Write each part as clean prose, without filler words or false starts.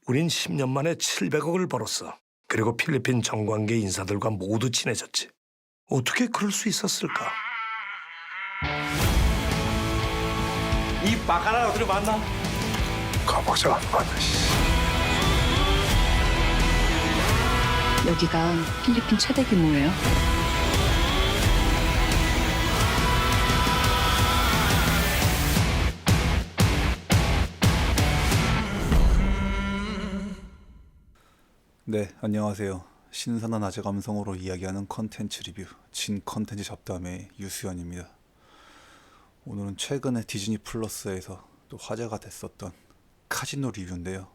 우린 10년 만에 700억을 벌었어. 그리고 필리핀 정관계 인사들과 모두 친해졌지. 어떻게 그럴 수 있었을까? 이 바카라 어디로 만나? 가보자, 여기가 필리핀 최대 규모예요. 네, 안녕하세요. 신선한 아재 감성으로 이야기하는 컨텐츠 리뷰 진 컨텐츠 잡담의 유수연입니다. 오늘은 최근에 디즈니 플러스에서 또 화제가 됐었던 카지노 리뷰인데요.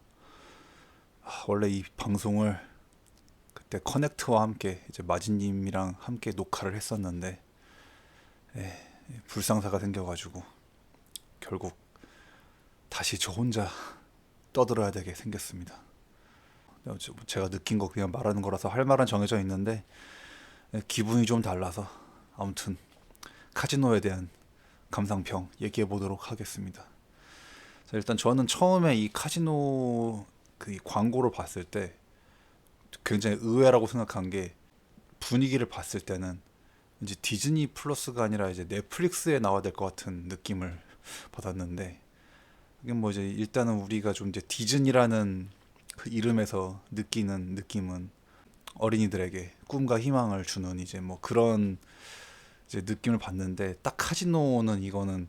원래 이 방송을 그때 커넥트와 함께 이제 마진님이랑 함께 녹화를 했었는데 불상사가 생겨가지고 결국 다시 저 혼자 떠들어야 되게 생겼습니다. 제가 느낀 거 그냥 말하는 거라서 할 말은 정해져 있는데 기분이 좀 달라서 아무튼 카지노에 대한 감상평 얘기해 보도록 하겠습니다. 자, 일단 저는 처음에 이 카지노 그 광고를 봤을 때 굉장히 의외라고 생각한 게, 분위기를 봤을 때는 이제 디즈니 플러스가 아니라 이제 넷플릭스에 나와야 될 것 같은 느낌을 받았는데, 이게 뭐 이제 일단은 우리가 좀 이제 디즈니라는 그 이름에서 느끼는 느낌은 어린이들에게 꿈과 희망을 주는 이제 뭐 그런 이제 느낌을 받는데, 딱 카지노는 이거는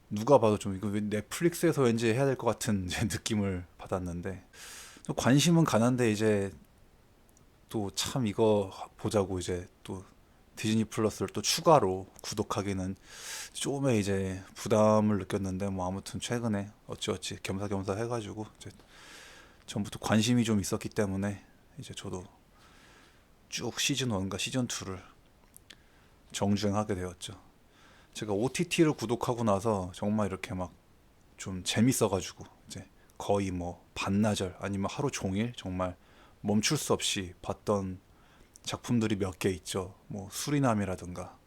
누가 봐도 좀 이거 왜 넷플릭스에서 왠지 해야 될 것 같은 이제 느낌을 받았는데, 좀 관심은 가는데 이제 또 참 이거 보자고 이제 또 디즈니 플러스를 또 추가로 구독하기는 조금의 이제 부담을 느꼈는데, 뭐 아무튼 최근에 어찌어찌 겸사겸사 해가지고 이제 전부터 관심이 좀 있었기 때문에 이제 저도 쭉 시즌 1과 시즌 2를 정주행하게 되었죠. 제가 OTT를 구독하고 나서 정말 이렇게 막 좀 재밌어가지고 이제 거의 뭐 반나절 아니면 하루 종일 정말 멈출 수 없이 봤던 작품들이 몇 개 있죠. 뭐 수리남이라든가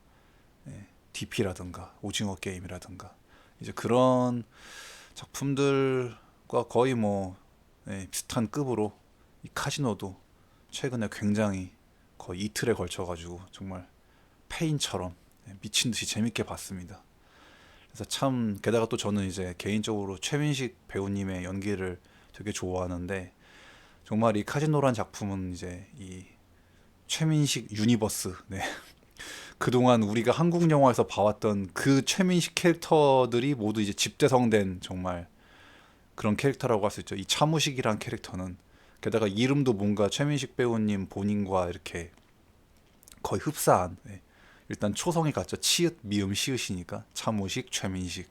DP라든가 오징어 게임이라든가 이제 그런 작품들과 거의 뭐 비슷한 급으로 이 카지노도 최근에 굉장히 거의 이틀에 걸쳐가지고 정말 페인처럼 미친 듯이 재밌게 봤습니다. 그래서 참, 게다가 또 저는 이제 개인적으로 최민식 배우님의 연기를 되게 좋아하는데, 정말 이 카지노란 작품은 이제 이 최민식 유니버스, 그동안 우리가 한국 영화에서 봐왔던 그 최민식 캐릭터들이 모두 이제 집대성된 정말 그런 캐릭터라고 할 수 있죠. 이 차무식이란 캐릭터는 게다가 이름도 뭔가 최민식 배우님 본인과 이렇게 거의 흡사한, 일단 초성이 같죠. 치읓 미음 시읒이니까 차무식 최민식,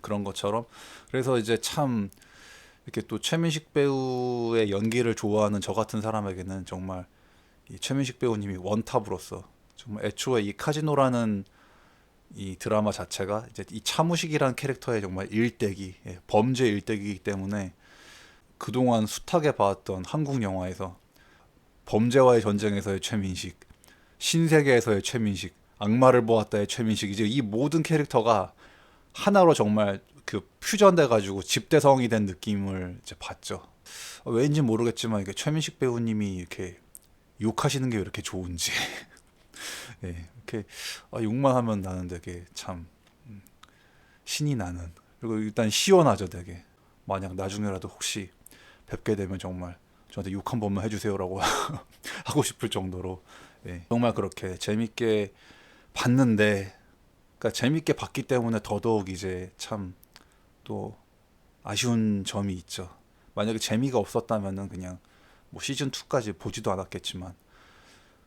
그런 것처럼. 그래서 이제 참 이렇게 또 최민식 배우의 연기를 좋아하는 저 같은 사람에게는 정말 이 최민식 배우님이 원탑으로서 정말 애초에 이 카지노라는 이 드라마 자체가 이제 이 차무식이라는 캐릭터의 정말 일대기, 범죄 일대기이기 때문에 그동안 숱하게 봐왔던 한국 영화에서 범죄와의 전쟁에서의 최민식, 신세계에서의 최민식, 악마를 보았다의 최민식, 이제 이 모든 캐릭터가 하나로 정말 그 퓨전돼 가지고 집대성이 된 느낌을 이제 봤죠. 왜인지 모르겠지만 이게 최민식 배우님이 이렇게 욕하시는 게 왜 이렇게 좋은지 이렇게 욕만 하면 나는 되게 참 신이 나는, 그리고 일단 시원하죠 되게. 만약 나중에라도 혹시 뵙게 되면 정말 저한테 욕 한 번만 해주세요라고 하고 싶을 정도로 정말 그렇게 재밌게 봤는데, 그러니까 재밌게 봤기 때문에 더더욱 이제 참 또 아쉬운 점이 있죠. 만약에 재미가 없었다면은 그냥 뭐 시즌 2까지 보지도 않았겠지만,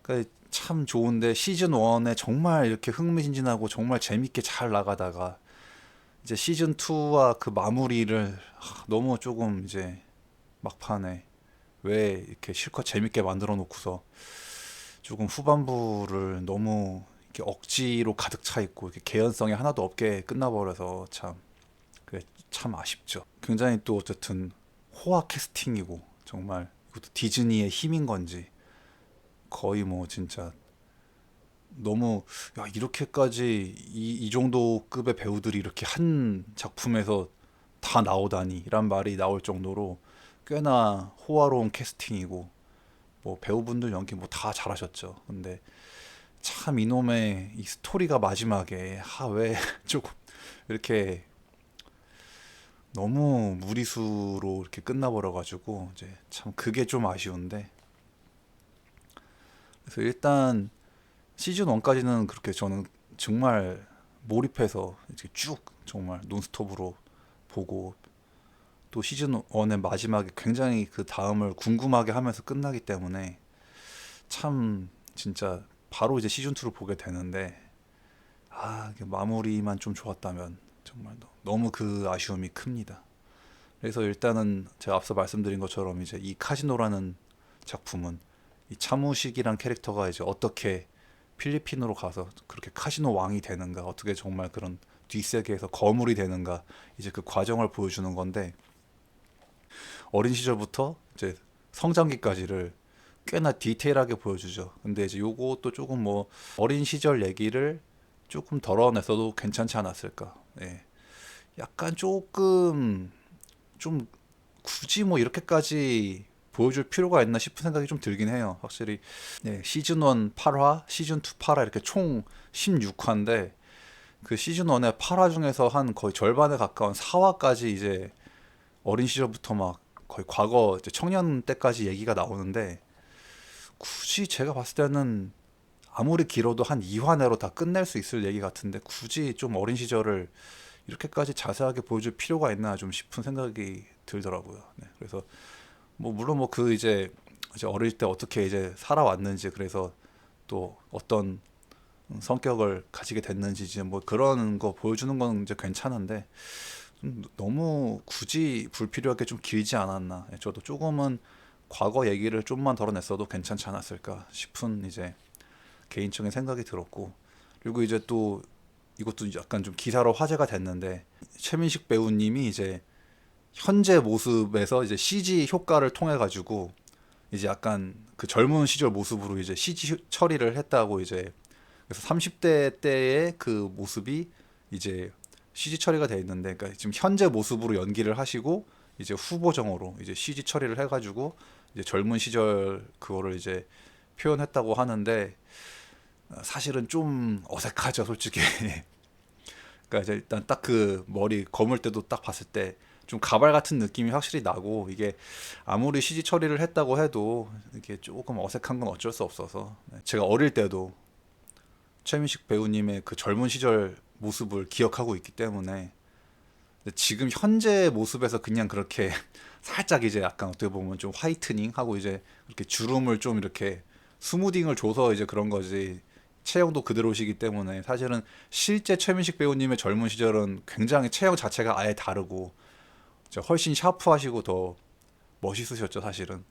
그러니까 참 좋은데 시즌 1에 정말 이렇게 흥미진진하고 정말 재밌게 잘 나가다가 이제 시즌 2와 그 마무리를 너무 조금 이제 막판에 왜 이렇게 실컷 재밌게 만들어 놓고서 조금 후반부를 너무 이렇게 억지로 가득 차 있고 이렇게 개연성이 하나도 없게 끝나버려서 참 아쉽죠. 굉장히 또 어쨌든 호화 캐스팅이고 정말 이것도 디즈니의 힘인 건지 거의 뭐 진짜 너무, 야, 이렇게까지 이 정도 급의 배우들이 이렇게 한 작품에서 다 나오다니 이란 말이 나올 정도로 꽤나 호화로운 캐스팅이고 뭐 배우분들 연기 뭐 다 잘하셨죠. 근데 참 이놈의 이 스토리가 마지막에 왜 조금 이렇게 너무 무리수로 이렇게 끝나버려가지고 이제 참 그게 좀 아쉬운데, 그래서 일단 시즌 1까지는 그렇게 저는 정말 몰입해서 이렇게 쭉 정말 논스톱으로 보고, 또 시즌 1의 마지막에 굉장히 그 다음을 궁금하게 하면서 끝나기 때문에 참 진짜 바로 이제 시즌 2를 보게 되는데, 이게 마무리만 좀 좋았다면 정말 너무 그 아쉬움이 큽니다. 그래서 일단은 제가 앞서 말씀드린 것처럼 이제 이 카지노라는 작품은 이 차무식이란 캐릭터가 이제 어떻게 필리핀으로 가서 그렇게 카지노 왕이 되는가, 어떻게 정말 그런 뒷세계에서 거물이 되는가, 이제 그 과정을 보여주는 건데, 어린 시절부터 이제 성장기까지를 꽤나 디테일하게 보여주죠. 근데 이제 요것도 조금 뭐 어린 시절 얘기를 조금 덜어냈어도 괜찮지 않았을까. 예. 약간 조금 좀 굳이 뭐 이렇게까지 보여줄 필요가 있나 싶은 생각이 좀 들긴 해요. 확실히 시즌 1 8화, 시즌 2 8화 이렇게 총 16화인데 그 시즌 1의 8화 중에서 한 거의 절반에 가까운 4화까지 이제 어린 시절부터 막 거의 과거 이제 청년 때까지 얘기가 나오는데, 굳이 제가 봤을 때는 아무리 길어도 한 2화 내로 다 끝낼 수 있을 얘기 같은데 굳이 좀 어린 시절을 이렇게까지 자세하게 보여줄 필요가 있나 좀 싶은 생각이 들더라고요. 그래서 뭐 물론 뭐 그 이제 어릴 때 어떻게 이제 살아왔는지, 그래서 또 어떤 성격을 가지게 됐는지 이제 뭐 그런 거 보여주는 건 이제 괜찮은데 좀 너무 굳이 불필요하게 좀 길지 않았나. 저도 조금은 과거 얘기를 좀만 덜어냈어도 괜찮지 않았을까 싶은 이제 개인적인 생각이 들었고, 그리고 이제 또 이것도 약간 좀 기사로 화제가 됐는데, 최민식 배우님이 이제 현재 모습에서 이제 CG 효과를 통해 가지고 이제 약간 그 젊은 시절 모습으로 이제 CG 처리를 했다고, 이제 그래서 30대 때의 그 모습이 이제 CG 처리가 돼 있는데, 그러니까 지금 현재 모습으로 연기를 하시고 이제 후보정으로 이제 CG 처리를 해가지고 이제 젊은 시절 그거를 이제 표현했다고 하는데, 사실은 좀 어색하죠, 솔직히. 그러니까 이제 일단 딱 그 머리 검을 때도 딱 봤을 때 좀 가발 같은 느낌이 확실히 나고, 이게 아무리 CG 처리를 했다고 해도 이게 조금 어색한 건 어쩔 수 없어서, 제가 어릴 때도 최민식 배우님의 그 젊은 시절 모습을 기억하고 있기 때문에, 지금 현재 모습에서 그냥 그렇게 살짝 이제 약간 어떻게 보면 좀 화이트닝 하고 이제 이렇게 주름을 좀 이렇게 스무딩을 줘서 이제 그런 거지, 체형도 그대로시기 때문에 사실은 실제 최민식 배우님의 젊은 시절은 굉장히 체형 자체가 아예 다르고 훨씬 샤프하시고 더 멋있으셨죠, 사실은.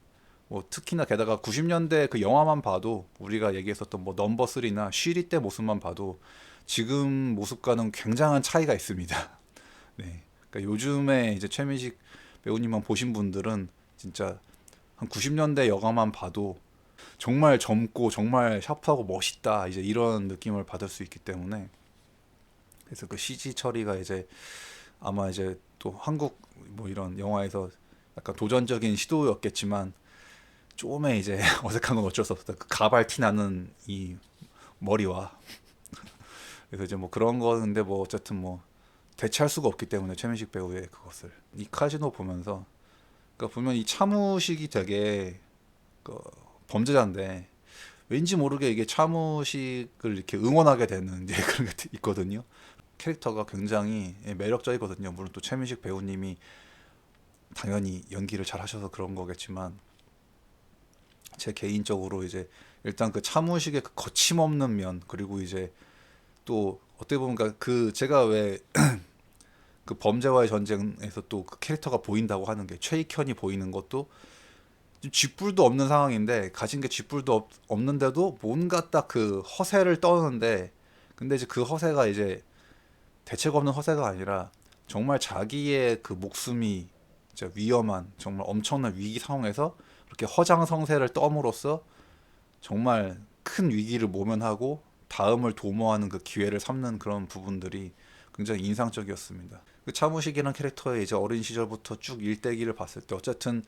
뭐 특히나 게다가 90년대 그 영화만 봐도, 우리가 얘기했었던 뭐 넘버 3나 쉬리 때 모습만 봐도 지금 모습과는 굉장한 차이가 있습니다. 네. 그러니까 요즘에 이제 최민식 배우님만 보신 분들은 진짜 한 90년대 영화만 봐도 정말 젊고 정말 샤프하고 멋있다, 이제 이런 느낌을 받을 수 있기 때문에, 그래서 그 CG 처리가 이제 아마 이제 또 한국 뭐 이런 영화에서 약간 도전적인 시도였겠지만 조금의 이제 어색한 건 어쩔 수 없었다. 그 가발 티 나는 이 머리와 그래서 이제 뭐 그런 거는데 뭐 어쨌든 뭐 대체할 수가 없기 때문에 최민식 배우의 그것을 이 카지노 보면서, 그러니까 보면 이 차무식이 되게 그 범죄자인데 왠지 모르게 이게 차무식을 이렇게 응원하게 되는 이제 그런 게 있거든요. 캐릭터가 굉장히 매력적이거든요. 물론 또 최민식 배우님이 당연히 연기를 잘 하셔서 그런 거겠지만, 제 개인적으로 이제 일단 그 차무식의 그 거침없는 면, 그리고 이제 또 어떻게 보면 그 제가 왜 그 범죄와의 전쟁에서 또 그 캐릭터가 보인다고 하는 게, 최익현이 보이는 것도 쥐뿔도 없는 상황인데, 가진 게 쥐뿔도 없는데도 뭔가 딱 그 허세를 떠는데, 근데 이제 그 허세가 이제 대책 없는 허세가 아니라 정말 자기의 그 목숨이 진짜 위험한 정말 엄청난 위기 상황에서 그렇게 허장성세를 떠므로써 정말 큰 위기를 모면하고 다음을 도모하는 그 기회를 삼는 그런 부분들이 굉장히 인상적이었습니다. 그 차무식이라는 캐릭터의 이제 어린 시절부터 쭉 일대기를 봤을 때 어쨌든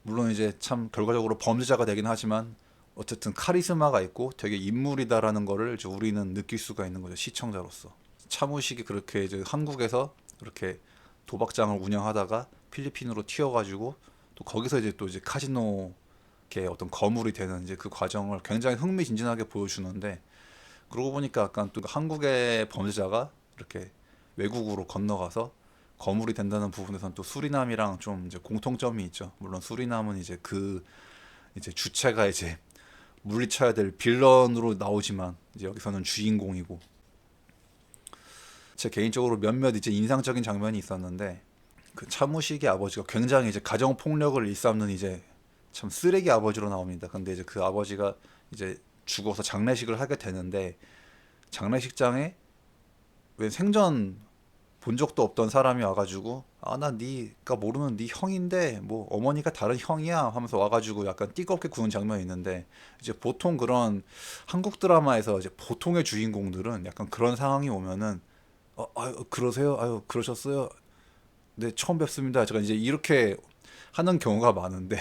물론 이제 참 결과적으로 범죄자가 되긴 하지만 어쨌든 카리스마가 있고 되게 인물이다라는 거를 이제 우리는 느낄 수가 있는 거죠, 시청자로서. 차무식이 그렇게 이제 한국에서 그렇게 도박장을 운영하다가 필리핀으로 튀어가지고 또 거기서 이제 또 이제 카지노의 어떤 거물이 되는 이제 그 과정을 굉장히 흥미진진하게 보여주는데, 그러고 보니까 약간 또 한국의 범죄자가 이렇게 외국으로 건너가서 거물이 된다는 부분에서는 또 수리남이랑 좀 이제 공통점이 있죠. 물론 수리남은 이제 그 이제 주체가 이제 물리쳐야 될 빌런으로 나오지만 이제 여기서는 주인공이고. 제 개인적으로 몇몇 이제 인상적인 장면이 있었는데, 그 차무식의 아버지가 굉장히 이제 가정 폭력을 일삼는 이제 참 쓰레기 아버지로 나옵니다. 근데 이제 그 아버지가 이제 죽어서 장례식을 하게 되는데, 장례식장에 왜 생전 본 적도 없던 사람이 와가지고 나 네가 모르는 네 형인데 뭐 어머니가 다른 형이야 하면서 와가지고 약간 띠껍게 구는 장면이 있는데, 이제 보통 그런 한국 드라마에서 이제 보통의 주인공들은 약간 그런 상황이 오면은 아유 그러세요? 아유 그러셨어요? 네 처음 뵙습니다. 제가 이제 이렇게 하는 경우가 많은데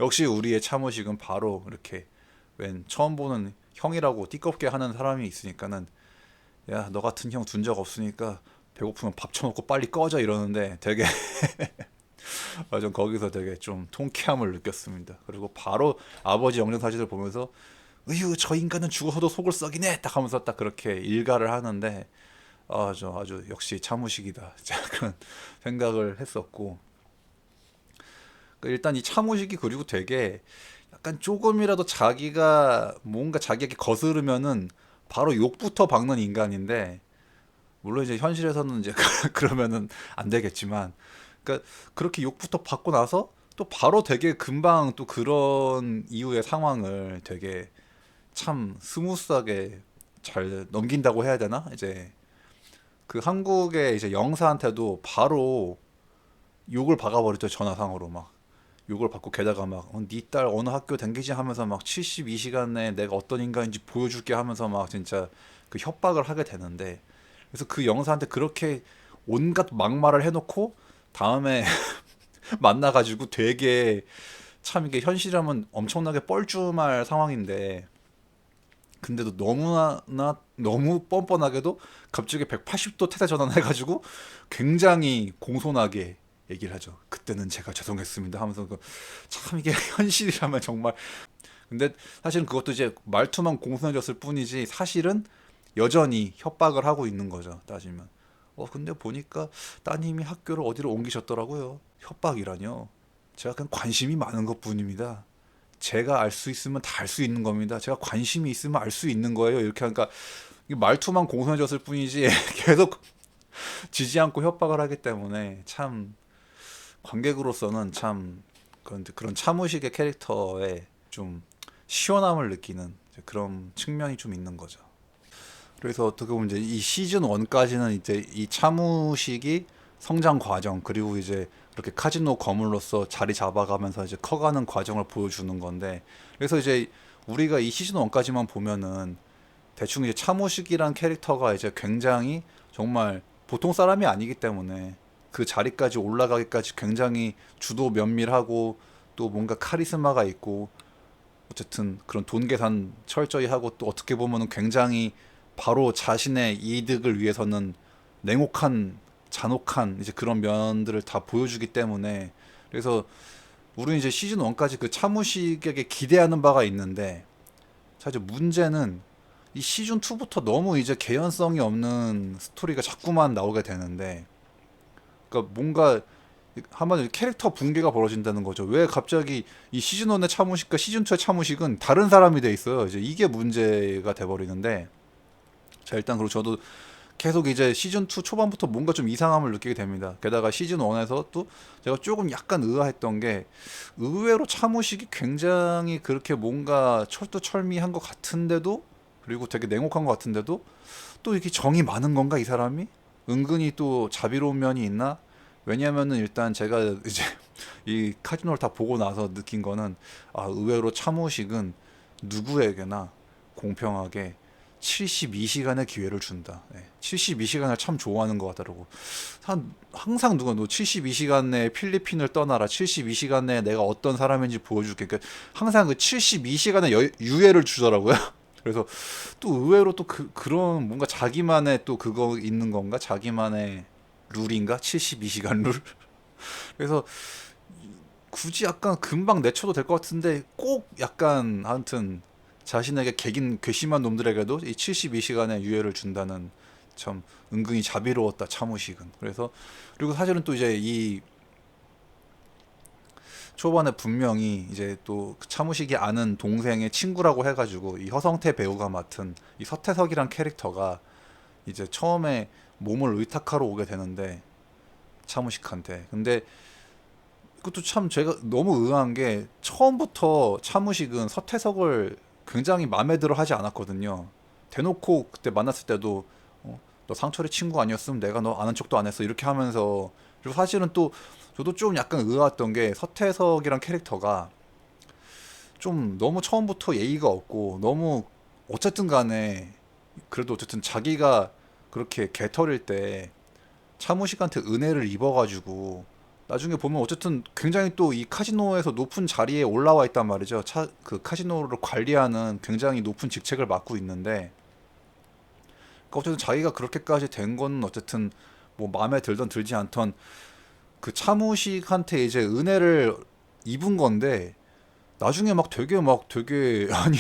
역시 우리의 차무식은 바로 이렇게 웬 처음 보는 형이라고 띠껍게 하는 사람이 있으니까는 야 너 같은 형 둔 적 없으니까 배고프면 밥 처먹고 빨리 꺼져 이러는데 되게 전 거기서 되게 좀 통쾌함을 느꼈습니다. 그리고 바로 아버지 영정사진을 보면서 으유 저 인간은 죽어서도 속을 썩이네 딱 하면서 딱 그렇게 일가를 하는데 저 아주 역시 차무식이다 그런 생각을 했었고, 일단 이 차무식이 그리고 되게 약간 조금이라도 자기가 뭔가 자기에게 거스르면은 바로 욕부터 박는 인간인데, 물론 이제 현실에서는 이제 그러면은 안 되겠지만, 그러니까 그렇게 욕부터 받고 나서 또 바로 되게 금방 또 그런 이후의 상황을 되게 참 스무스하게 잘 넘긴다고 해야 되나? 이제 그 한국의 이제 영사한테도 바로 욕을 박아버렸죠. 전화상으로 막 욕을 받고, 게다가 막 네 딸 어느 학교 댕기지 하면서 막 72시간 내에 내가 어떤 인간인지 보여줄게 하면서 막 진짜 그 협박을 하게 되는데, 그래서 그 영사한테 그렇게 온갖 막말을 해놓고 다음에 만나가지고 되게 참 이게 현실이라면 엄청나게 뻘쭘할 상황인데, 근데도 너무 뻔뻔하게도 갑자기 180도 태세 전환해가지고 굉장히 공손하게 얘기를 하죠. 그때는 제가 죄송했습니다 하면서 참 이게 현실이라면 정말. 근데 사실은 그것도 이제 말투만 공손해졌을 뿐이지 사실은 여전히 협박을 하고 있는 거죠, 따지면. 근데 보니까 따님이 학교를 어디로 옮기셨더라고요. 협박이라뇨. 제가 그냥 관심이 많은 것뿐입니다. 제가 알 수 있으면 다 알 수 있는 겁니다. 제가 관심이 있으면 알 수 있는 거예요. 이렇게 하니까 말투만 공손해졌을 뿐이지 계속 지지 않고 협박을 하기 때문에 참 관객으로서는 참 그런 차무식의 캐릭터에 좀 시원함을 느끼는 그런 측면이 좀 있는 거죠. 그래서 어떻게 보면 이제 이 시즌 1까지는 이제 이 차무식이 성장 과정, 그리고 이제 이렇게 카지노 거물로서 자리 잡아가면서 이제 커가는 과정을 보여주는 건데, 그래서 이제 우리가 이 시즌 1까지만 보면은 대충 이제 차무식이란 캐릭터가 이제 굉장히 정말 보통 사람이 아니기 때문에 그 자리까지 올라가기까지 굉장히 주도 면밀하고 또 뭔가 카리스마가 있고, 어쨌든 그런 돈 계산 철저히 하고, 또 어떻게 보면은 굉장히 바로 자신의 이득을 위해서는 냉혹한 잔혹한 이제 그런 면들을 다 보여주기 때문에, 그래서 우리는 이제 시즌 1까지 그 차무식에게 기대하는 바가 있는데, 사실 문제는 이 시즌 2부터 너무 이제 개연성이 없는 스토리가 자꾸만 나오게 되는데, 그러니까 뭔가 한마디로 캐릭터 붕괴가 벌어진다는 거죠. 왜 갑자기 이 시즌 1의 차무식과 시즌 2의 차무식은 다른 사람이 돼 있어요. 이제 이게 문제가 돼 버리는데, 자 일단 그리고 저도 계속 이제 시즌 2 초반부터 뭔가 좀 이상함을 느끼게 됩니다. 게다가 시즌 1에서 또 제가 조금 약간 의아했던 게, 의외로 차무식이 굉장히 그렇게 뭔가 철두철미한 것 같은데도, 그리고 되게 냉혹한 것 같은데도 또 이렇게 정이 많은 건가 이 사람이? 은근히 또 자비로운 면이 있나? 왜냐면은 일단 제가 이제 이 카지노를 다 보고 나서 느낀 거는, 의외로 차무식은 누구에게나 공평하게 72시간의 기회를 준다. 72시간을 참 좋아하는 것 같더라고. 항상 누가 너 72시간 내에 필리핀을 떠나라. 72시간 내에 내가 어떤 사람인지 보여줄게. 그러니까 항상 그 72시간의 유예를 주더라고요. 그래서 또 의외로 또 그런 뭔가 자기만의 또 그거 있는 건가? 자기만의 룰인가? 72시간 룰? 그래서 굳이 약간 금방 내쳐도 될 것 같은데 꼭 약간 아무튼 자신에게 괘씸한 놈들에게도 이 72시간의 유예를 준다는 참 은근히 자비로웠다 차무식은. 그래서 그리고 사실은 또 이제 이 초반에 분명히 이제 또 차무식이 아는 동생의 친구라고 해가지고 이 허성태 배우가 맡은 이 서태석이란 캐릭터가 이제 처음에 몸을 의탁하러 오게 되는데 차무식한테. 근데 그것도 참 제가 너무 의아한 게 처음부터 차무식은 서태석을 굉장히 마음에 들어 하지 않았거든요. 대놓고 그때 만났을 때도 너 상철이 친구 아니었으면 내가 너 아는 척도 안 했어 이렇게 하면서. 그리고 사실은 또 저도 좀 약간 의아했던 게 서태석이란 캐릭터가 좀 너무 처음부터 예의가 없고 너무 어쨌든 간에 그래도 어쨌든 자기가 그렇게 개털일 때 차무식한테 은혜를 입어가지고 나중에 보면 어쨌든 굉장히 또 이 카지노에서 높은 자리에 올라와 있단 말이죠. 그 카지노를 관리하는 굉장히 높은 직책을 맡고 있는데, 그러니까 어쨌든 자기가 그렇게까지 된 건 어쨌든 뭐 마음에 들던 들지 않던 그 차무식한테 이제 은혜를 입은 건데 나중에 막 되게 아니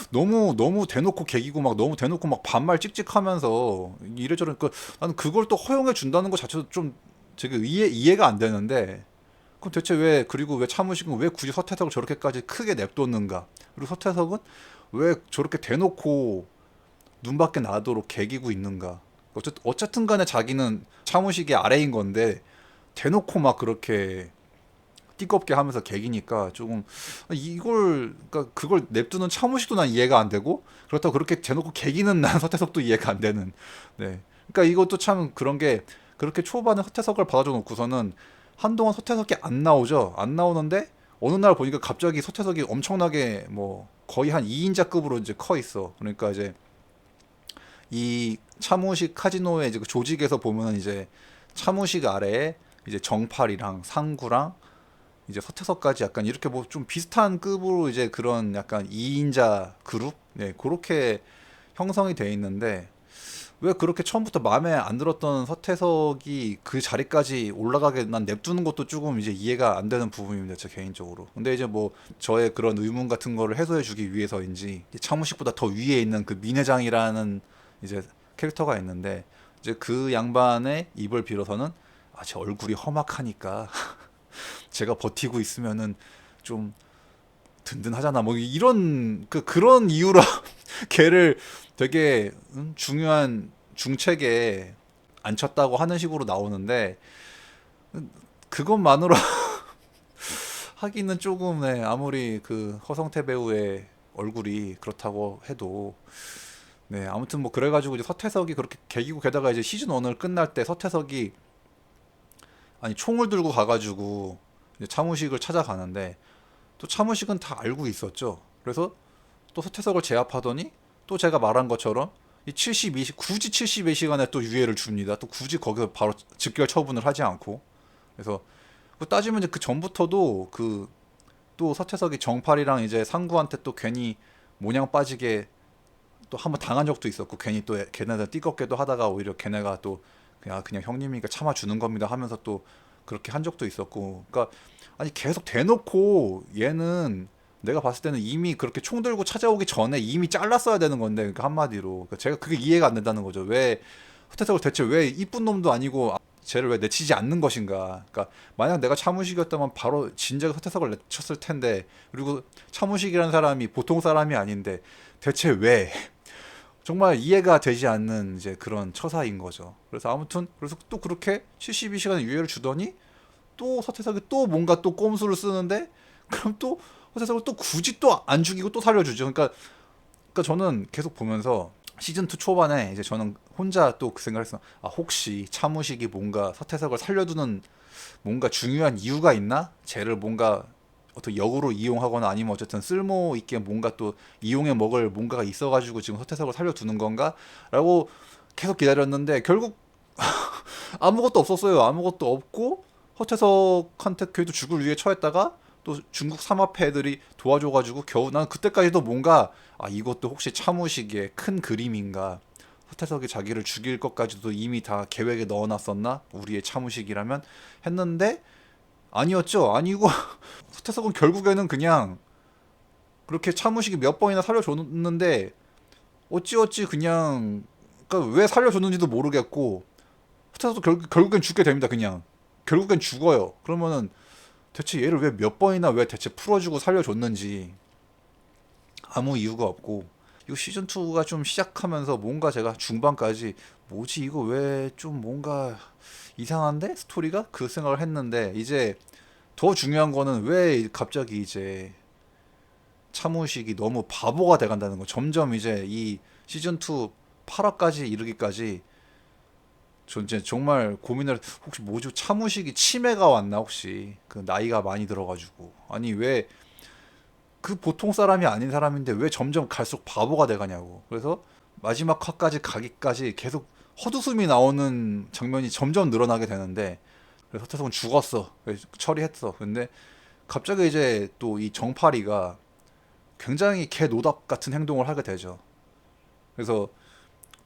너무 대놓고 개기고 막 너무 대놓고 막 반말 찍찍하면서 이래저래. 그 나는 그걸 또 허용해 준다는 것 자체도 좀 되게 이해가 안 되는데, 그럼 대체 그리고 왜 차무식은 왜 굳이 서태석을 저렇게까지 크게 냅뒀는가? 그리고 서태석은 왜 저렇게 대놓고 눈밖에 나도록 개기고 있는가? 어쨌든 간에 자기는 차무식의 아래인 건데 대놓고 막 그렇게 띠껍게 하면서 개기니까 조금 그러니까 그걸 냅두는 차무식도 난 이해가 안 되고, 그렇다고 그렇게 대놓고 개기는 난 서태석도 이해가 안 되는. 네. 그러니까 이것도 참 그런 게, 그렇게 초반에 서태석을 받아줘 놓고서는 한동안 서태석이 안 나오죠. 안 나오는데 어느 날 보니까 갑자기 서태석이 엄청나게 뭐 거의 한 2인자급으로 이제 커 있어. 그러니까 이제 이 차무식 카지노의 이제 그 조직에서 보면은 이제 차무식 아래에 이제 정팔이랑 상구랑 이제 서태석까지 약간 이렇게 뭐 좀 비슷한 급으로 이제 그런 약간 2인자 그룹, 네, 그렇게 형성이 돼 있는데, 왜 그렇게 처음부터 마음에 안 들었던 서태석이 그 자리까지 올라가게 난 냅두는 것도 조금 이제 이해가 안 되는 부분입니다, 제 개인적으로. 근데 이제 뭐 저의 그런 의문 같은 거를 해소해 주기 위해서인지 차무식보다 더 위에 있는 그 민회장이라는 이제 캐릭터가 있는데, 이제 그 양반의 입을 빌어서는 제 얼굴이 험악하니까 제가 버티고 있으면은 좀 든든하잖아 뭐 이런 그런 이유로 걔를 되게 중요한 중책에 앉혔다고 하는 식으로 나오는데, 그것만으로 하기는 조금, 네, 아무리 그 허성태 배우의 얼굴이 그렇다고 해도. 네, 아무튼 뭐 그래가지고 이제 서태석이 그렇게 개기고, 게다가 이제 시즌 1을 끝날 때 서태석이 총을 들고 가가지고 이제 차무식을 찾아가는데, 또 차무식은 다 알고 있었죠. 그래서 또 서태석을 제압하더니 또 제가 말한 것처럼 이 굳이 72시간에 또 유예를 줍니다. 또 굳이 거기서 바로 즉결 처분을 하지 않고. 그래서 따지면 이제 그 전부터도 또 서태석이 정팔이랑 이제 상구한테 또 괜히 모냥 빠지게 또 한번 당한 적도 있었고, 괜히 또 걔네들 띠껍게도 하다가 오히려 걔네가 또 그냥 형님이니까 참아주는 겁니다 하면서 또 그렇게 한 적도 있었고. 그러니까 계속 대놓고 얘는 내가 봤을 때는 이미 그렇게 총 들고 찾아오기 전에 이미 잘랐어야 되는 건데, 그러니까 한마디로. 그러니까 제가 그게 이해가 안 된다는 거죠. 왜 서태석을 대체 왜 이쁜 놈도 아니고 쟤를 왜 내치지 않는 것인가. 그러니까 만약 내가 차무식이었다면 바로 진작에 서태석을 내쳤을 텐데, 그리고 차무식이라는 사람이 보통 사람이 아닌데 대체 왜, 정말 이해가 되지 않는 이제 그런 처사인 거죠. 그래서 아무튼 그래서 또 그렇게 72시간의 유예를 주더니 또 서태석이 또 뭔가 또 꼼수를 쓰는데, 그럼 또 서태석을 또 굳이 또 안 죽이고 또 살려주죠. 그러니까 저는 계속 보면서 시즌 2 초반에 이제 저는 혼자 또 그 생각을 했어. 혹시 차무식이 뭔가 서태석을 살려두는 뭔가 중요한 이유가 있나? 쟤를 뭔가 어떤 역으로 이용하거나 아니면 어쨌든 쓸모 있게 뭔가 또 이용해 먹을 뭔가가 있어가지고 지금 서태석을 살려두는 건가라고 계속 기다렸는데 결국 아무것도 없었어요. 아무것도 없고 서태석한테 그래도 죽을 위해 처했다가 또 중국 삼합회 애들이 도와줘가지고 겨우 난 그때까지도 뭔가 이것도 혹시 차무식의 큰 그림인가, 서태석이 자기를 죽일 것까지도 이미 다 계획에 넣어놨었나 우리의 차무식이라면 했는데 아니었죠. 아니고 서태석은 결국에는 그냥 그렇게 차무식이 몇 번이나 살려줬는데 어찌어찌 그냥 그러니까 왜 살려줬는지도 모르겠고 서태석도 결국엔 죽게 됩니다. 그냥 결국엔 죽어요. 그러면은 대체 얘를 왜 몇 번이나 왜 대체 풀어주고 살려줬는지 아무 이유가 없고, 이거 시즌 2가 좀 시작하면서 뭔가 제가 중반까지 뭐지 이거 왜 좀 뭔가 이상한데 스토리가 그 생각을 했는데, 이제 더 중요한 거는 왜 갑자기 이제 차무식이 너무 바보가 돼간다는 거. 점점 이제 이 시즌 2 8화까지 이르기까지 전 이제 정말 고민을, 혹시 뭐죠? 차무식이 치매가 왔나 혹시? 그 나이가 많이 들어가지고 아니 왜 그 보통 사람이 아닌 사람인데 왜 점점 갈수록 바보가 돼가냐고. 그래서 마지막 화까지 가기까지 계속 헛웃음이 나오는 장면이 점점 늘어나게 되는데, 그래서 서태석은 죽었어. 그래서 처리했어. 근데 갑자기 이제 또 이 정파리가 굉장히 개 노답 같은 행동을 하게 되죠. 그래서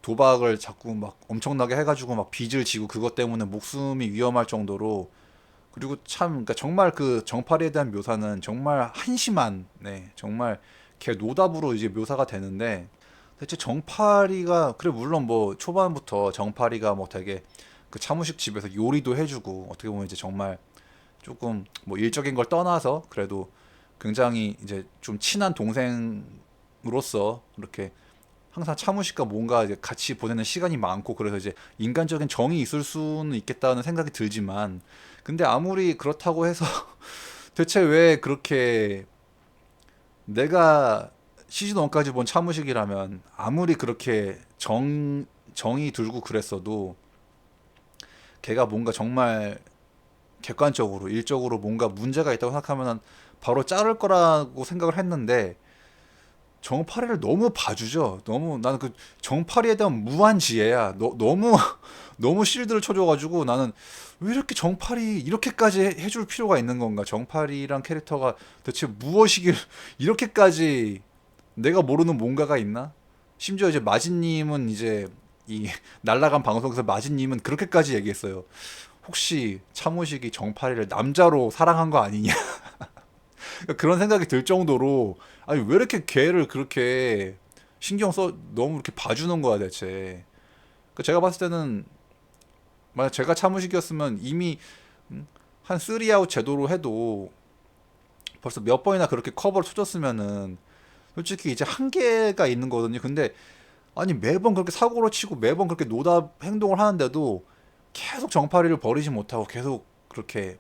도박을 자꾸 막 엄청나게 해가지고 막 빚을 지고 그것 때문에 목숨이 위험할 정도로, 그리고 참 그러니까 정말 그 정파리에 대한 묘사는 정말 한심한, 네 정말 개 노답으로 이제 묘사가 되는데, 대체 정파리가 그래 물론 뭐 초반부터 정파리가 뭐 되게 그 차무식 집에서 요리도 해주고 어떻게 보면 이제 정말 조금 뭐 일적인 걸 떠나서 그래도 굉장히 이제 좀 친한 동생으로서 이렇게 항상 차무식과 뭔가 이제 같이 보내는 시간이 많고, 그래서 이제 인간적인 정이 있을 수는 있겠다는 생각이 들지만, 근데 아무리 그렇다고 해서 대체 왜 그렇게 내가 시즌 1까지 본 차무식이라면 아무리 그렇게 정이 들고 그랬어도 걔가 뭔가 정말 객관적으로 일적으로 뭔가 문제가 있다고 생각하면 바로 자를 거라고 생각을 했는데, 정파리를 너무 봐주죠. 너무 나는 그 정파리에 대한 무한 지혜야. 너무 너무 실드를 쳐줘가지고 나는 왜 이렇게 정파리 이렇게까지 해줄 필요가 있는 건가? 정파리란 캐릭터가 대체 무엇이길 이렇게까지 내가 모르는 뭔가가 있나? 심지어 이제 마진님은 이제 이 날라간 방송에서 마진님은 그렇게까지 얘기했어요. 혹시 차무식이 정파리를 남자로 사랑한 거 아니냐? 그런 생각이 들 정도로, 아니 왜 이렇게 걔를 그렇게 신경 써 너무 이렇게 봐주는 거야 대체. 제가 봤을 때는 만약 제가 차무식이었으면 이미 한 3아웃 제도로 해도 벌써 몇 번이나 그렇게 커버를 쳐줬으면은 솔직히 이제 한계가 있는 거거든요. 근데 아니 매번 그렇게 사고를 치고 매번 그렇게 노답 행동을 하는데도 계속 정파리를 버리지 못하고 계속 그렇게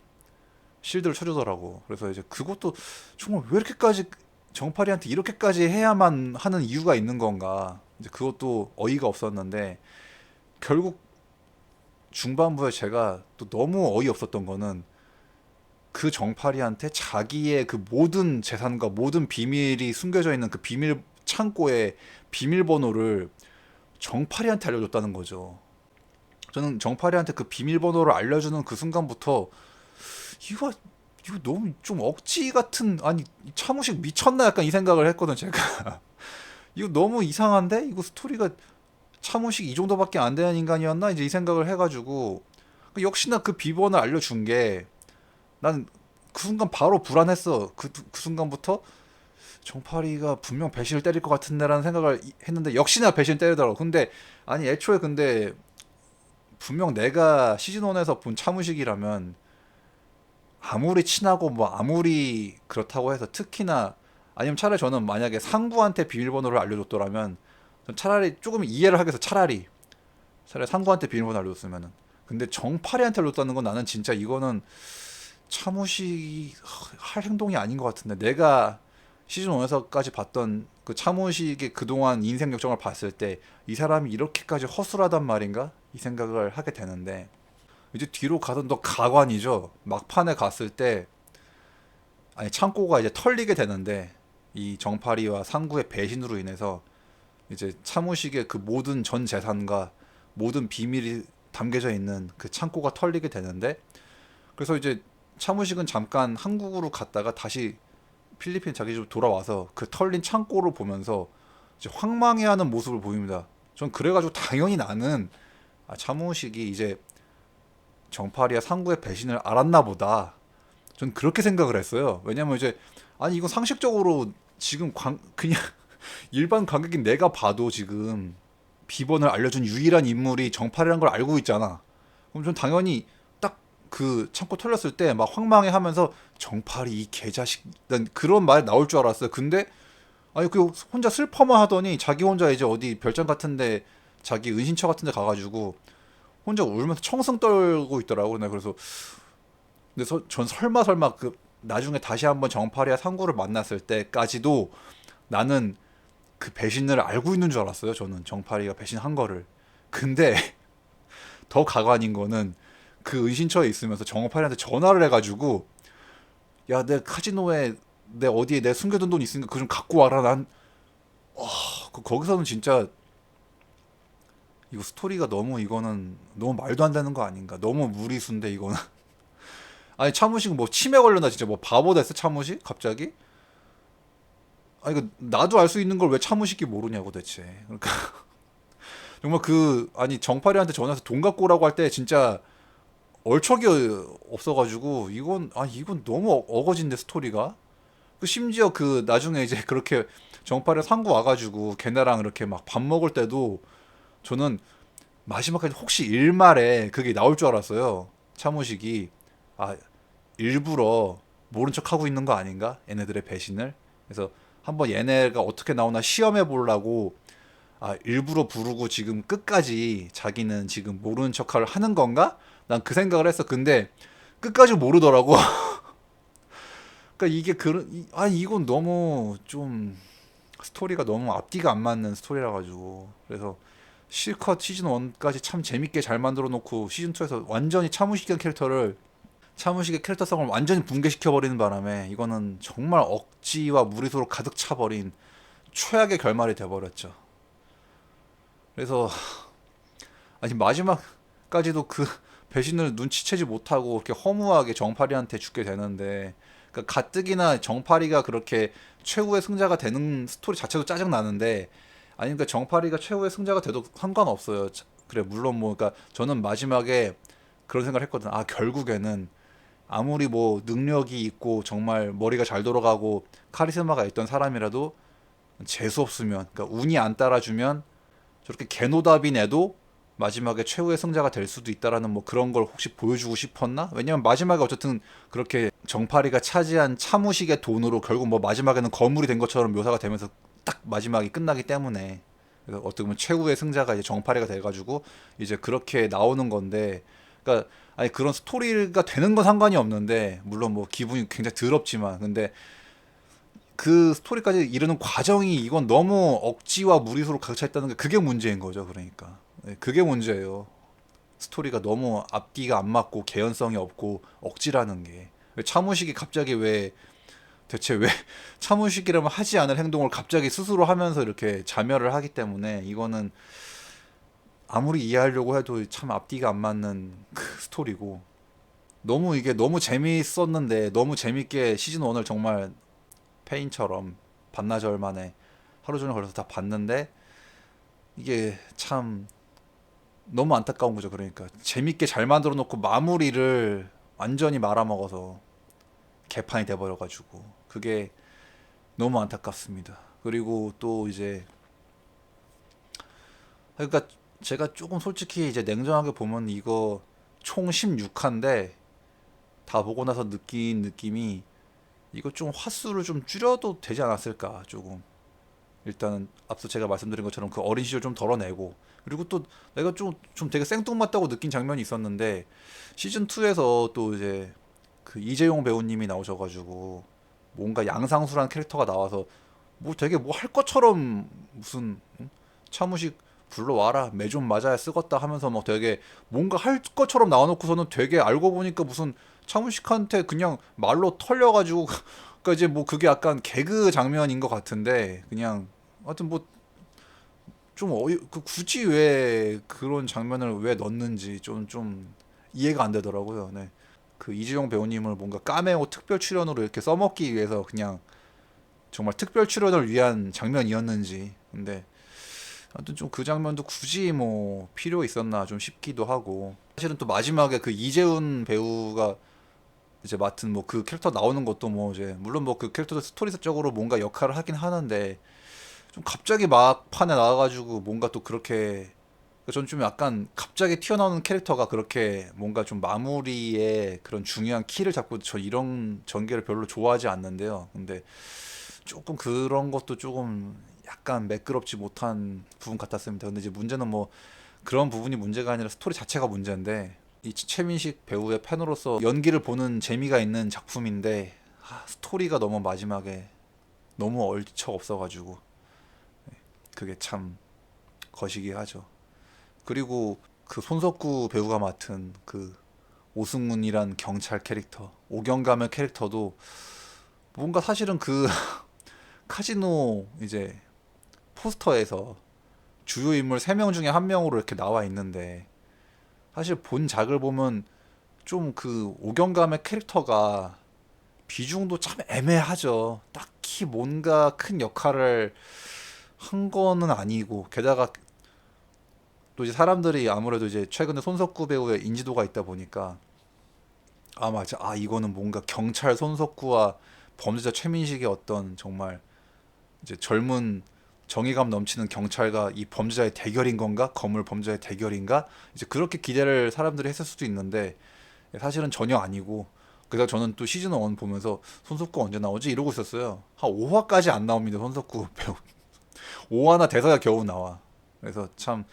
실드를 쳐주더라고. 그래서 이제 그것도 정말 왜 이렇게까지 정파리한테 이렇게까지 해야만 하는 이유가 있는 건가. 이제 그것도 어이가 없었는데, 결국 중반부에 제가 또 너무 어이없었던 거는 그 정파리한테 자기의 그 모든 재산과 모든 비밀이 숨겨져 있는 그 비밀 창고의 비밀번호를 정파리한테 알려줬다는 거죠. 저는 정파리한테 그 비밀번호를 알려주는 그 순간부터 이거 너무 좀 억지 같은, 아니 차무식 미쳤나 약간 이 생각을 했거든 제가. 이거 너무 이상한데 이거 스토리가 차무식 이 정도밖에 안 되는 인간이었나 이제 이 생각을 해가지고, 역시나 그 비번을 알려준 게 난 그 순간 바로 불안했어. 그 순간부터 정파리가 분명 배신을 때릴 것 같은데라는 생각을 했는데 역시나 배신 때리더라고. 근데 아니 애초에 근데 분명 내가 시즌 1에서 본 차무식이라면 아무리 친하고 뭐 아무리 그렇다고 해서, 특히나 아니면 차라리 저는 만약에 상구한테 비밀번호를 알려줬더라면 차라리 조금 이해를 하겠어. 차라리 상구한테 비밀번호 알려줬으면은. 근데 정파리한테 알려줬다는 건 나는 진짜 이거는 차무식이 할 행동이 아닌 것 같은데, 내가 시즌 1에서까지 봤던 그 차무식의 그동안 인생 역정을 봤을 때 이 사람이 이렇게까지 허술하단 말인가? 이 생각을 하게 되는데, 이제 뒤로 가던 더 가관이죠. 막판에 갔을 때 아니 창고가 이제 털리게 되는데 이 정파리와 상구의 배신으로 인해서 이제 차무식의 그 모든 전 재산과 모든 비밀이 담겨져 있는 그 창고가 털리게 되는데 그래서 이제 차무식은 잠깐 한국으로 갔다가 다시 필리핀 자기 집으로 돌아와서 그 털린 창고를 보면서 이제 황망해하는 모습을 보입니다. 전 그래가지고 당연히 나는 차무식이 이제 정파리와 상구의 배신을 알았나 보다. 전 그렇게 생각을 했어요. 왜냐면 이제 아니 이건 상식적으로 지금 그냥 일반 관객인 내가 봐도 지금 비번을 알려준 유일한 인물이 정팔이라는 걸 알고 있잖아. 그럼 전 당연히 딱 그 창고 털렸을 때 막 황망해하면서 정팔이 이 개자식 난 그런 말 나올 줄 알았어요. 근데 아니 그 혼자 슬퍼만 하더니 자기 혼자 이제 어디 별장 같은데 자기 은신처 같은데 가가지고 혼자 울면서 청승 떨고 있더라고. 나 그래서 근데 전 설마 그 나중에 다시 한번 정파리와 상구를 만났을 때까지도 나는 그 배신을 알고 있는 줄 알았어요. 저는 정파리가 배신한 거를. 근데 더 가관인 거는 그 은신처에 있으면서 정파리한테 전화를 해가지고 야, 내 카지노에 내 어디에 내 숨겨둔 돈 있으니까 그거 좀 갖고 와라. 난 거기서는 진짜 이거 스토리가 너무 이거는 너무 말도 안 되는 거 아닌가. 너무 무리수인데 이거는. 아니 차무식 뭐 치매 걸렸나 진짜 뭐 바보 됐어 차무식 갑자기? 아니 이거 나도 알 수 있는 걸 왜 차무식이 모르냐고 대체. 그러니까 정말 그 아니 정파리한테 전화해서 돈 갖고 오라고 할 때 진짜 얼척이 없어가지고 이건 너무 어거진데 스토리가. 그 심지어 그 나중에 이제 그렇게 정파리 상구 와가지고 걔네랑 이렇게 막 밥 먹을 때도 저는 마지막까지 혹시 일말에 그게 나올 줄 알았어요. 차무식이 일부러 모른 척 하고 있는 거 아닌가? 얘네들의 배신을. 그래서 한번 얘네가 어떻게 나오나 시험해 보려고 일부러 부르고 지금 끝까지 자기는 지금 모르는 척을 하는 건가? 난 그 생각을 했어. 근데 끝까지 모르더라고. 그러니까 이게 이건 너무 좀 스토리가 너무 앞뒤가 안 맞는 스토리라 가지고 그래서 실컷 시즌 1까지 참 재밌게 잘 만들어 놓고 시즌 2에서 완전히 차무식의 캐릭터성을 완전히 붕괴시켜 버리는 바람에 이거는 정말 억지와 무리수로 가득 차 버린 최악의 결말이 돼 버렸죠. 그래서 아니 마지막까지도 그 배신을 눈치채지 못하고 이렇게 허무하게 정파리한테 죽게 되는데 그러니까 가뜩이나 정파리가 그렇게 최후의 승자가 되는 스토리 자체도 짜증 나는데 아니 그러니까 정파리가 최후의 승자가 돼도 상관없어요. 그래 물론 뭐 그러니까 저는 마지막에 그런 생각을 했거든. 결국에는 아무리 뭐 능력이 있고 정말 머리가 잘 돌아가고 카리스마가 있던 사람이라도 재수 없으면 그러니까 운이 안 따라주면 저렇게 개노답인 애도 마지막에 최후의 승자가 될 수도 있다라는 뭐 그런 걸 혹시 보여주고 싶었나? 왜냐면 마지막에 어쨌든 그렇게 정파리가 차지한 차무식의 돈으로 결국 뭐 마지막에는 거물이 된 것처럼 묘사가 되면서 딱 마지막이 끝나기 때문에 그래서 어떻게 보면 최후의 승자가 이제 정파리가 돼가지고 이제 그렇게 나오는 건데 그러니까 아니 그런 스토리가 되는 건 상관이 없는데 물론 뭐 기분이 굉장히 더럽지만 근데 그 스토리까지 이르는 과정이 이건 너무 억지와 무리수로 가득 차 있다는 게 그게 문제인 거죠. 그러니까 그게 문제예요. 스토리가 너무 앞뒤가 안 맞고 개연성이 없고 억지라는 게 차무식이 갑자기 대체 왜 차무식이라면 하지 않을 행동을 갑자기 스스로 하면서 이렇게 자멸을 하기 때문에 이거는 아무리 이해하려고 해도 참 앞뒤가 안 맞는 그 스토리고 이게 너무 재미있었는데 너무 재밌게 시즌 1을 정말 페인처럼 반나절 만에 하루 종일 걸려서 다 봤는데 이게 참 너무 안타까운 거죠. 그러니까 재밌게 잘 만들어 놓고 마무리를 완전히 말아먹어서 개판이 돼버려가지고 그게 너무 안타깝습니다. 그리고 또 이제 그러니까 제가 조금 솔직히 이제 냉정하게 보면 이거 총 16화인데 다 보고 나서 느낀 느낌이 이거 좀 화수를 좀 줄여도 되지 않았을까 조금. 일단은 앞서 제가 말씀드린 것처럼 그 어린 시절 좀 덜어내고 그리고 또 내가 좀 되게 생뚱맞다고 느낀 장면이 있었는데 시즌 2에서 또 이제 그 이재용 배우님이 나오셔가지고 뭔가 양상수라는 캐릭터가 나와서 뭐 되게 뭐 할 것처럼 무슨 차무식 불러와라 매 좀 맞아야 쓰겄다 하면서 막 되게 뭔가 할 것처럼 나와놓고서는 되게 알고 보니까 무슨 차무식한테 그냥 말로 털려가지고 그러니까 이제 뭐 그게 약간 개그 장면인 것 같은데 그냥 하여튼 뭐 좀 굳이 왜 그런 장면을 왜 넣는지 좀 이해가 안 되더라고요. 네. 그 이주영 배우님을 뭔가 카메오 특별 출연으로 이렇게 써먹기 위해서 그냥 정말 특별 출연을 위한 장면이었는지. 근데 아무튼 좀 그 장면도 굳이 뭐 필요 있었나 좀 싶기도 하고. 사실은 또 마지막에 그 이재훈 배우가 이제 맡은 뭐 그 캐릭터 나오는 것도 뭐 이제 물론 뭐 그 캐릭터도 스토리적으로 뭔가 역할을 하긴 하는데 좀 갑자기 막판에 나와가지고 뭔가 또 그렇게 전 좀 약간 갑자기 튀어나오는 캐릭터가 그렇게 뭔가 좀 마무리에 그런 중요한 키를 잡고 저 이런 전개를 별로 좋아하지 않는데요. 근데 조금 그런 것도 조금 약간 매끄럽지 못한 부분 같았습니다. 근데 이제 문제는 뭐 그런 부분이 문제가 아니라 스토리 자체가 문제인데 이 최민식 배우의 팬으로서 연기를 보는 재미가 있는 작품인데 스토리가 너무 마지막에 너무 얼척 없어가지고 그게 참 거시기 하죠. 그리고 그 손석구 배우가 맡은 그 오승훈이란 경찰 캐릭터, 오경감의 캐릭터도 뭔가 사실은 그 카지노 이제 포스터에서 주요 인물 3명 중에 1명으로 이렇게 나와 있는데 사실 본작을 보면 좀 그 오경감의 캐릭터가 비중도 참 애매하죠. 딱히 뭔가 큰 역할을 한 거는 아니고 게다가 또 이제 사람들이 아무래도 이제 최근에 손석구 배우의 인지도가 있다 보니까 맞아 이거는 뭔가 경찰 손석구와 범죄자 최민식의 어떤 정말 이제 젊은 정의감 넘치는 경찰과 이 범죄자의 대결인 건가 거물 범죄자의 대결인가 이제 그렇게 기대를 사람들이 했을 수도 있는데 사실은 전혀 아니고 그래서 저는 또 시즌 1 보면서 손석구 언제 나오지 이러고 있었어요. 한 5화까지 안 나옵니다. 손석구 배우 5화나 대사가 겨우 나와. 그래서 참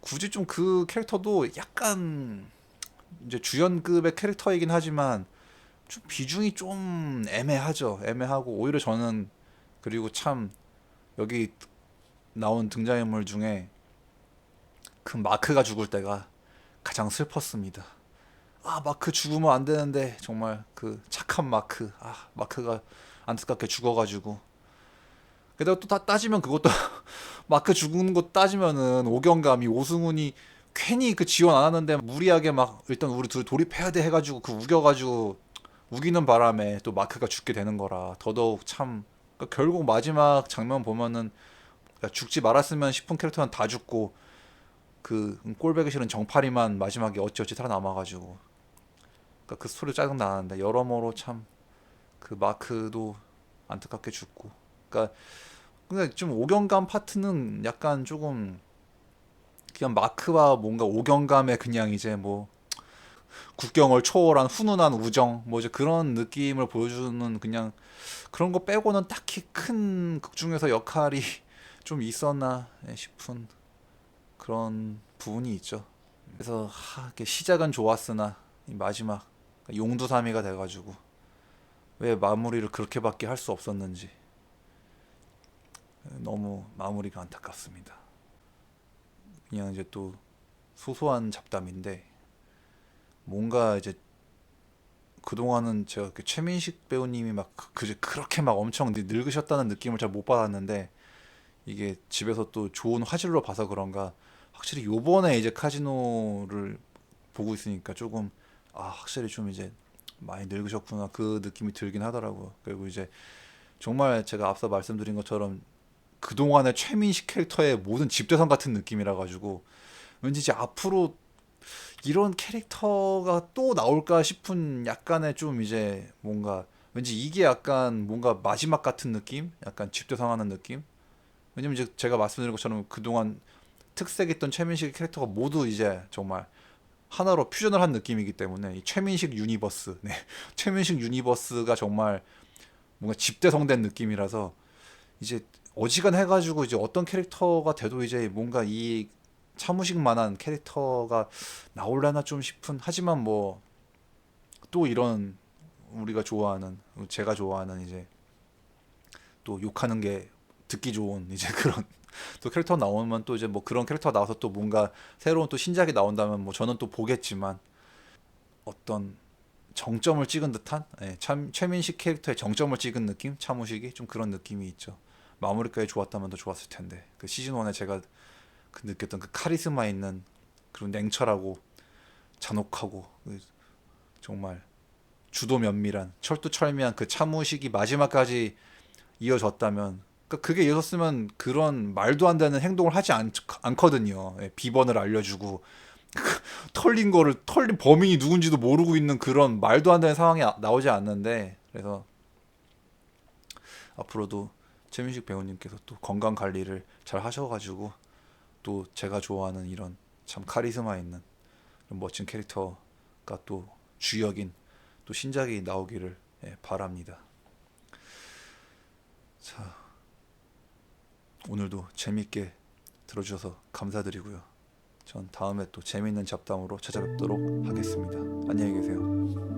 굳이 좀 그 캐릭터도 약간 이제 주연급의 캐릭터이긴 하지만 좀 비중이 좀 애매하죠. 애매하고 오히려 저는 그리고 참 여기 나온 등장인물 중에 그 마크가 죽을 때가 가장 슬펐습니다. 마크 죽으면 안 되는데 정말 그 착한 마크 마크가 안타깝게 죽어가지고 게다가 또 따지면 그것도 마크 죽은 거 따지면은 오경감이 오승훈이 괜히 그 지원 안 하는데 무리하게 막 일단 우리 둘 돌입해야 돼 해가지고 그 우겨가지고 우기는 바람에 또 마크가 죽게 되는 거라 더더욱 참 그러니까 결국 마지막 장면 보면은 죽지 말았으면 싶은 캐릭터는 다 죽고 그 꼴배기 싫은 정파리만 마지막에 어찌어찌 살아남아가지고 그러니까 그 스토리 짜증 나는데 여러모로 참 그 마크도 안타깝게 죽고 그러니까 근데 좀 오경감 파트는 약간 조금 그냥 마크와 뭔가 오경감의 그냥 이제 뭐 국경을 초월한 훈훈한 우정 뭐 이제 그런 느낌을 보여주는 그냥 그런 거 빼고는 딱히 큰 극 중에서 역할이 좀 있었나 싶은 그런 부분이 있죠. 그래서 이렇게 시작은 좋았으나 이 마지막 용두사미가 돼가지고 왜 마무리를 그렇게밖에 할 수 없었는지 너무 마무리가 안타깝습니다. 그냥 이제 또 소소한 잡담인데 뭔가 이제 그동안은 제가 최민식 배우님이 막 그렇게 막 엄청 늙으셨다는 느낌을 잘 못 받았는데 이게 집에서 또 좋은 화질로 봐서 그런가 확실히 요번에 이제 카지노를 보고 있으니까 조금 확실히 좀 이제 많이 늙으셨구나 그 느낌이 들긴 하더라고요. 그리고 이제 정말 제가 앞서 말씀드린 것처럼 그동안의 최민식 캐릭터의 모든 집대성 같은 느낌이라 가지고 왠지 이제 앞으로 이런 캐릭터가 또 나올까 싶은 약간의 좀 이제 뭔가 왠지 이게 약간 뭔가 마지막 같은 느낌? 약간 집대성하는 느낌? 왜냐면 이제 제가 말씀드린 것처럼 그동안 특색있던 최민식 캐릭터가 모두 이제 정말 하나로 퓨전을 한 느낌이기 때문에 이 최민식 유니버스, 최민식 유니버스가 정말 뭔가 집대성된 느낌이라서 이제 어지간해가지고 이제 어떤 캐릭터가 돼도 이제 뭔가 이 차무식만한 캐릭터가 나올려나 좀 싶은 하지만 뭐 또 이런 우리가 좋아하는 제가 좋아하는 이제 또 욕하는 게 듣기 좋은 이제 그런 또 캐릭터 나오면 또 이제 뭐 그런 캐릭터 나와서 또 뭔가 새로운 또 신작이 나온다면 뭐 저는 또 보겠지만 어떤 정점을 찍은 듯한 참 최민식 캐릭터의 정점을 찍은 느낌? 차무식이 좀 그런 느낌이 있죠. 마무리까지 좋았다면 더 좋았을 텐데 그 시즌 1에 제가 그 느꼈던 그 카리스마 있는 그리고 냉철하고 잔혹하고 정말 주도 면밀한 철두철미한 그 차무식이 마지막까지 이어졌다면 그게 이어졌으면 그런 말도 안 되는 행동을 하지 않거든요. 비번을 알려주고 털린 범인이 누군지도 모르고 있는 그런 말도 안 되는 상황이 나오지 않는데 그래서 앞으로도 최민식 배우님께서 또 건강 관리를 잘 하셔가지고 또 제가 좋아하는 이런 참 카리스마 있는 이런 멋진 캐릭터가 또 주역인 또 신작이 나오기를 바랍니다. 자, 오늘도 재밌게 들어주셔서 감사드리고요. 전 다음에 또 재미있는 잡담으로 찾아뵙도록 하겠습니다. 안녕히 계세요.